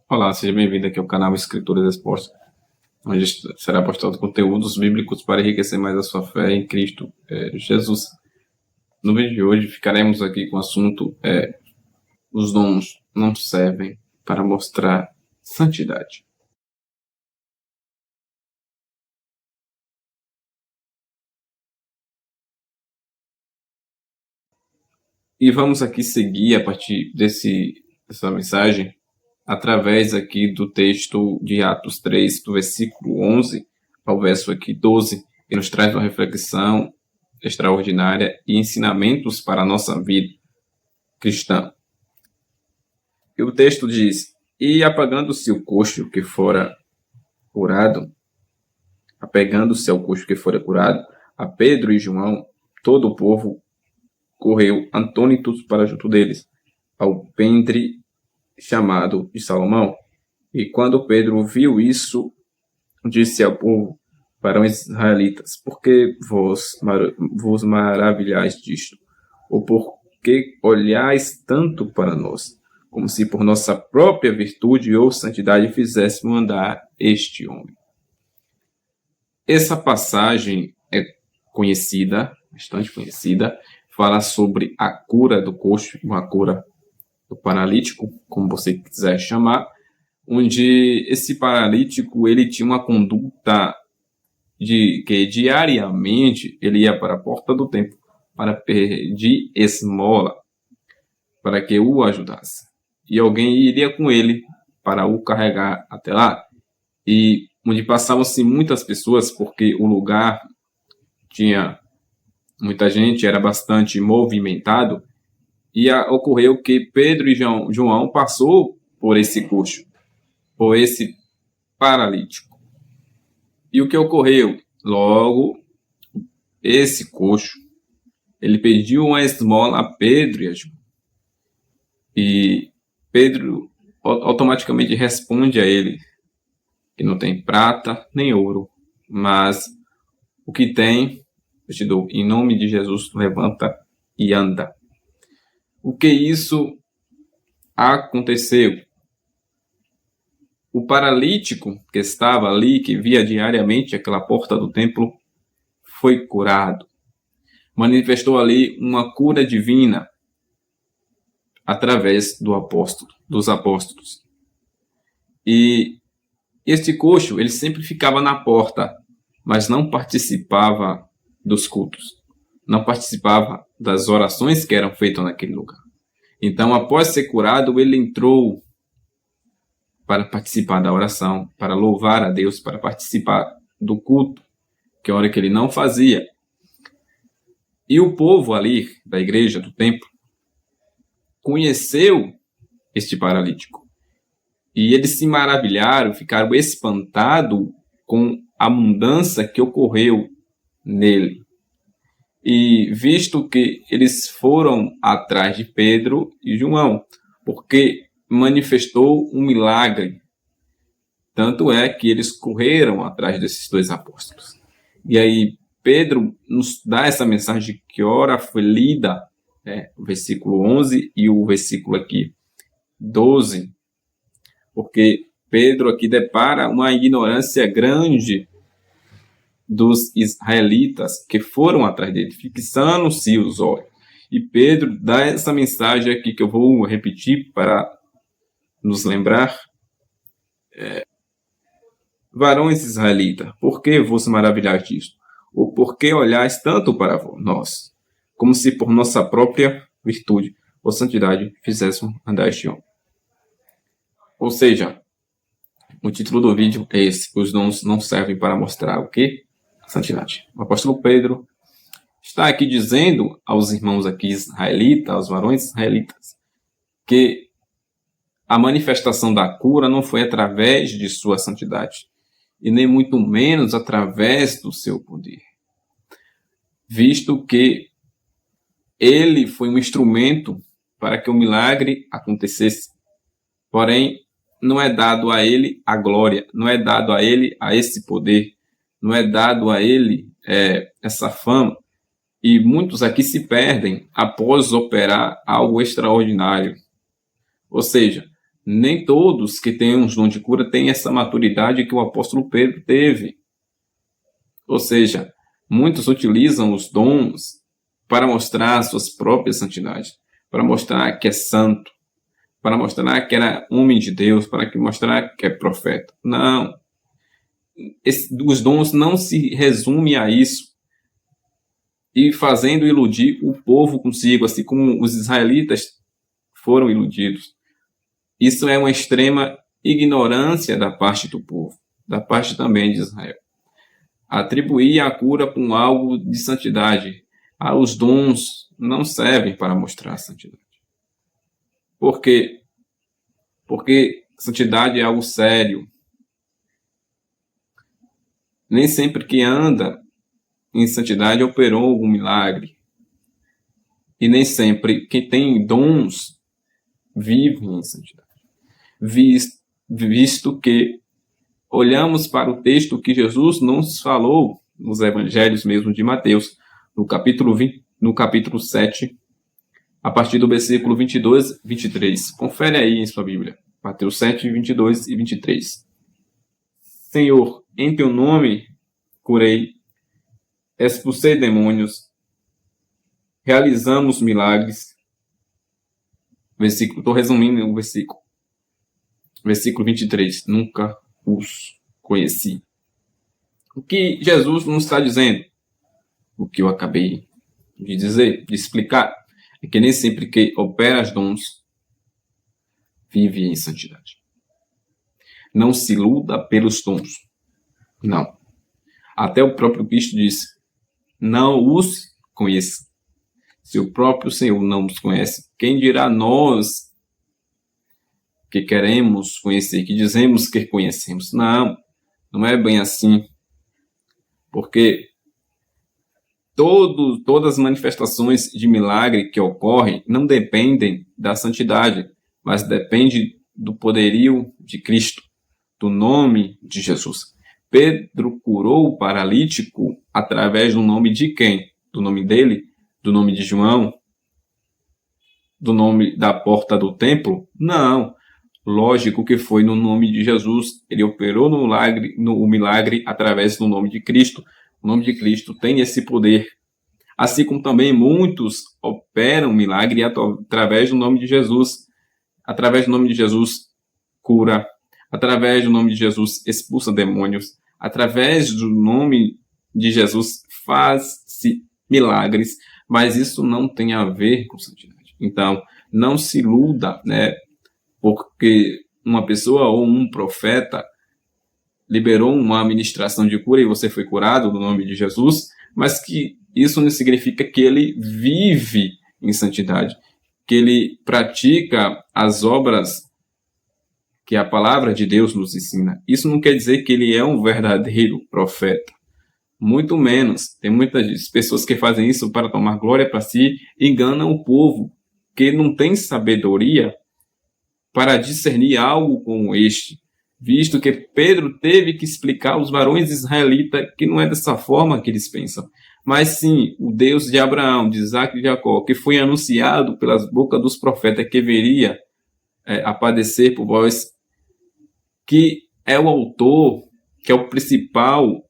Olá, seja bem-vindo aqui ao canal Escrituras Expostas, onde será postado conteúdos bíblicos para enriquecer mais a sua fé em Cristo Jesus. No vídeo de hoje ficaremos aqui com o assunto os dons não servem para mostrar santidade. E vamos aqui seguir a partir dessa mensagem através aqui do texto de Atos 3, do versículo 11 ao verso aqui 12, que nos traz uma reflexão extraordinária e ensinamentos para a nossa vida cristã. E o texto diz: E apegando-se ao coxo que fora curado, a Pedro e João, todo o povo correu atônitos para junto deles, ao pendre chamado de Salomão. E quando Pedro viu isso, disse ao povo: varões israelitas, por que vos maravilhais disto? Ou por que olhais tanto para nós, como se por nossa própria virtude ou santidade fizéssemos andar este homem? Essa passagem é conhecida, bastante conhecida, fala sobre a cura do coxo, uma cura do paralítico, como você quiser chamar, onde esse paralítico ele tinha uma conduta de que diariamente ele ia para a porta do templo para pedir esmola para que o ajudasse. E alguém iria com ele para o carregar até lá. E onde passavam-se muitas pessoas, porque o lugar tinha muita gente, era bastante movimentado. E ocorreu que Pedro e João passou por esse coxo, por esse paralítico. E o que ocorreu? Logo, esse coxo, ele pediu uma esmola a Pedro e a João. E Pedro automaticamente responde a ele que não tem prata nem ouro, mas o que tem, eu te dou. Em nome de Jesus, levanta e anda. O que isso aconteceu? O paralítico que estava ali, que via diariamente aquela porta do templo, foi curado. Manifestou ali uma cura divina através dos apóstolos. E este coxo, ele sempre ficava na porta, mas não participava dos cultos. Não participava das orações que eram feitas naquele lugar. Então, após ser curado, ele entrou para participar da oração, para louvar a Deus, para participar do culto, que é a hora que ele não fazia. E o povo ali, da igreja, do templo, conheceu este paralítico. E eles se maravilharam, ficaram espantados com a mudança que ocorreu nele. E visto que eles foram atrás de Pedro e João, porque manifestou um milagre. Tanto é que eles correram atrás desses dois apóstolos. E aí Pedro nos dá essa mensagem que ora foi lida, o versículo 11 e o versículo aqui 12, porque Pedro aqui depara uma ignorância grande dos israelitas que foram atrás dele, fixando-se os olhos. E Pedro dá essa mensagem aqui que eu vou repetir para nos lembrar. Varões israelitas, por que vos maravilhais disto? Ou por que olhais tanto para nós, como se por nossa própria virtude ou santidade fizéssemos andar este homem? Ou seja, o título do vídeo é esse: os dons não servem para mostrar o quê? A santidade. O apóstolo Pedro está aqui dizendo aos irmãos aqui israelitas, aos varões israelitas, que a manifestação da cura não foi através de sua santidade, e nem muito menos através do seu poder, visto que ele foi um instrumento para que o milagre acontecesse. Porém, não é dado a ele a glória, não é dado a ele a esse poder, não é dado a ele essa fama. E muitos aqui se perdem após operar algo extraordinário. Ou seja, nem todos que têm um dom de cura têm essa maturidade que o apóstolo Pedro teve. Ou seja, muitos utilizam os dons para mostrar suas próprias santidades, para mostrar que é santo, para mostrar que era homem de Deus, para mostrar que é profeta. Não. Os dons não se resumem a isso. E fazendo iludir o povo consigo, assim como os israelitas foram iludidos. Isso é uma extrema ignorância da parte do povo, da parte também de Israel. Atribuir a cura por algo de santidade. Os dons não servem para mostrar a santidade. Por quê? Porque santidade é algo sério. Nem sempre que anda em santidade operou algum milagre. E nem sempre quem tem dons vive em santidade. Visto que olhamos para o texto que Jesus nos falou nos evangelhos mesmo de Mateus, no capítulo 7, a partir do versículo 22 e 23. Confere aí em sua Bíblia. Mateus 7, 22 e 23. Senhor, em teu nome curei, expulsei demônios, realizamos milagres. Estou resumindo o versículo. Versículo 23. Nunca os conheci. O que Jesus nos está dizendo? O que eu acabei de dizer, de explicar, é que nem sempre que opera os dons vive em santidade. Não se iluda pelos dons. Não. Até o próprio Cristo disse, não os conheça. Se o próprio Senhor não os conhece, quem dirá nós que queremos conhecer, que dizemos que conhecemos? Não, não é bem assim. Porque todas as manifestações de milagre que ocorrem não dependem da santidade, mas dependem do poderio de Cristo, do nome de Jesus. Pedro curou o paralítico através do nome de quem? Do nome dele? Do nome de João? Do nome da porta do templo? Não. Lógico que foi no nome de Jesus. Ele operou o milagre através do nome de Cristo. O nome de Cristo tem esse poder. Assim como também muitos operam milagre através do nome de Jesus. Através do nome de Jesus, cura. Através do nome de Jesus, expulsa demônios. Através do nome de Jesus, faz-se milagres. Mas isso não tem a ver com santidade. Então, não se iluda, né? Porque uma pessoa ou um profeta liberou uma ministração de cura e você foi curado no nome de Jesus, mas que isso não significa que ele vive em santidade, que ele pratica as obras que a palavra de Deus nos ensina. Isso não quer dizer que ele é um verdadeiro profeta. Muito menos. Tem muitas pessoas que fazem isso para tomar glória para si e enganam o povo, que não tem sabedoria para discernir algo como este, visto que Pedro teve que explicar aos varões israelitas que não é dessa forma que eles pensam, mas sim o Deus de Abraão, de Isaac e de Jacó, que foi anunciado pelas bocas dos profetas que viria a padecer por vós, que é o autor, que é o principal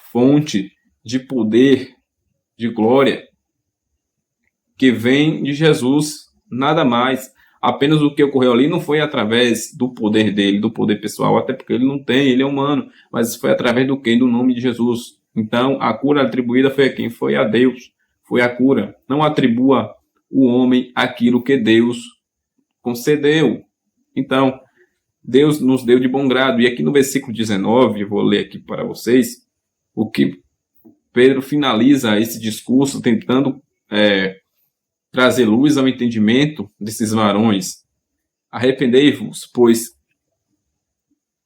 fonte de poder, de glória, que vem de Jesus, nada mais. Apenas o que ocorreu ali não foi através do poder dele, do poder pessoal, até porque ele não tem, ele é humano, mas foi através do quê? Do nome de Jesus. Então, a cura atribuída foi a quem? Foi a Deus. Foi a cura. Não atribua o homem aquilo que Deus concedeu. Então, Deus nos deu de bom grado. E aqui no versículo 19, eu vou ler aqui para vocês, o que Pedro finaliza esse discurso tentando trazer luz ao entendimento desses varões. Arrependei-vos, pois,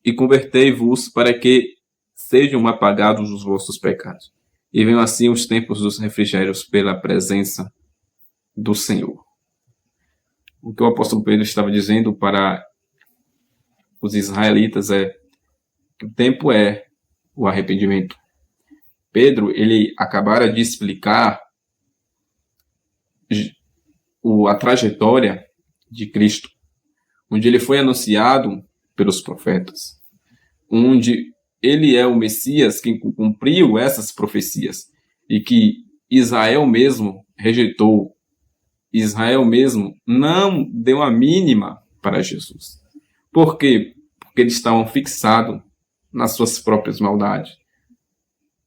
e convertei-vos para que sejam apagados os vossos pecados. E venham assim os tempos dos refrigérios pela presença do Senhor. O que o apóstolo Pedro estava dizendo para os israelitas é que o tempo é o arrependimento. Pedro, ele acabara de explicar a trajetória de Cristo, onde ele foi anunciado pelos profetas, onde ele é o Messias que cumpriu essas profecias e que Israel mesmo rejeitou. Israel mesmo não deu a mínima para Jesus. Por quê? Porque eles estavam fixados nas suas próprias maldades,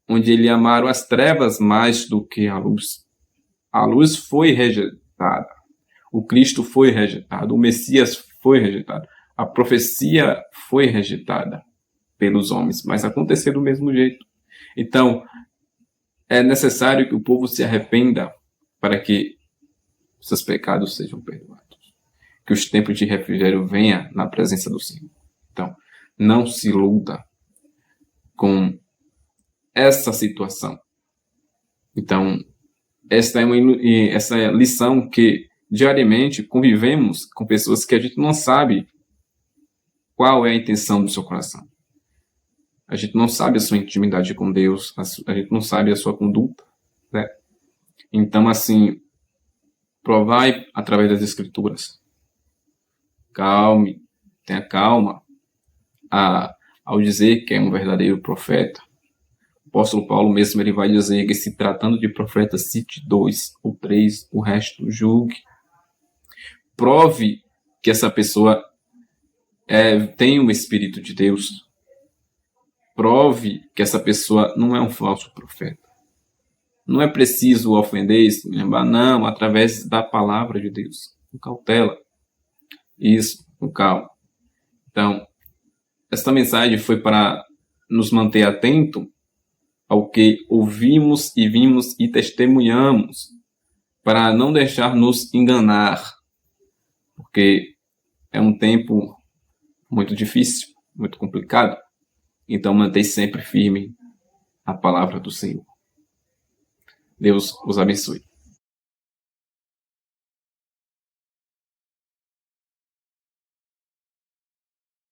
onde eles amaram as trevas mais do que a luz. A luz foi rejeitada. O Cristo foi rejeitado. O Messias foi rejeitado. A profecia foi rejeitada pelos homens, mas aconteceu do mesmo jeito. Então, é necessário que o povo se arrependa para que seus pecados sejam perdoados. Que os tempos de refrigério venham na presença do Senhor. Então, não se iluda com essa situação. Então, essa é lição que diariamente convivemos com pessoas que a gente não sabe qual é a intenção do seu coração. A gente não sabe a sua intimidade com Deus, a gente não sabe a sua conduta, né? Então, assim, provai através das Escrituras. Tenha calma ao dizer que é um verdadeiro profeta. O apóstolo Paulo mesmo ele vai dizer que, se tratando de profeta, cite 2 ou 3, o resto julgue. Prove que essa pessoa tem o Espírito de Deus. Prove que essa pessoa não é um falso profeta. Não é preciso ofender, lembrar, não, através da palavra de Deus. Com cautela. Isso, com calma. Então, esta mensagem foi para nos manter atento ao que ouvimos e vimos e testemunhamos, para não deixar nos enganar, porque é um tempo muito difícil, muito complicado. Então, mantenha sempre firme a palavra do Senhor. Deus os abençoe.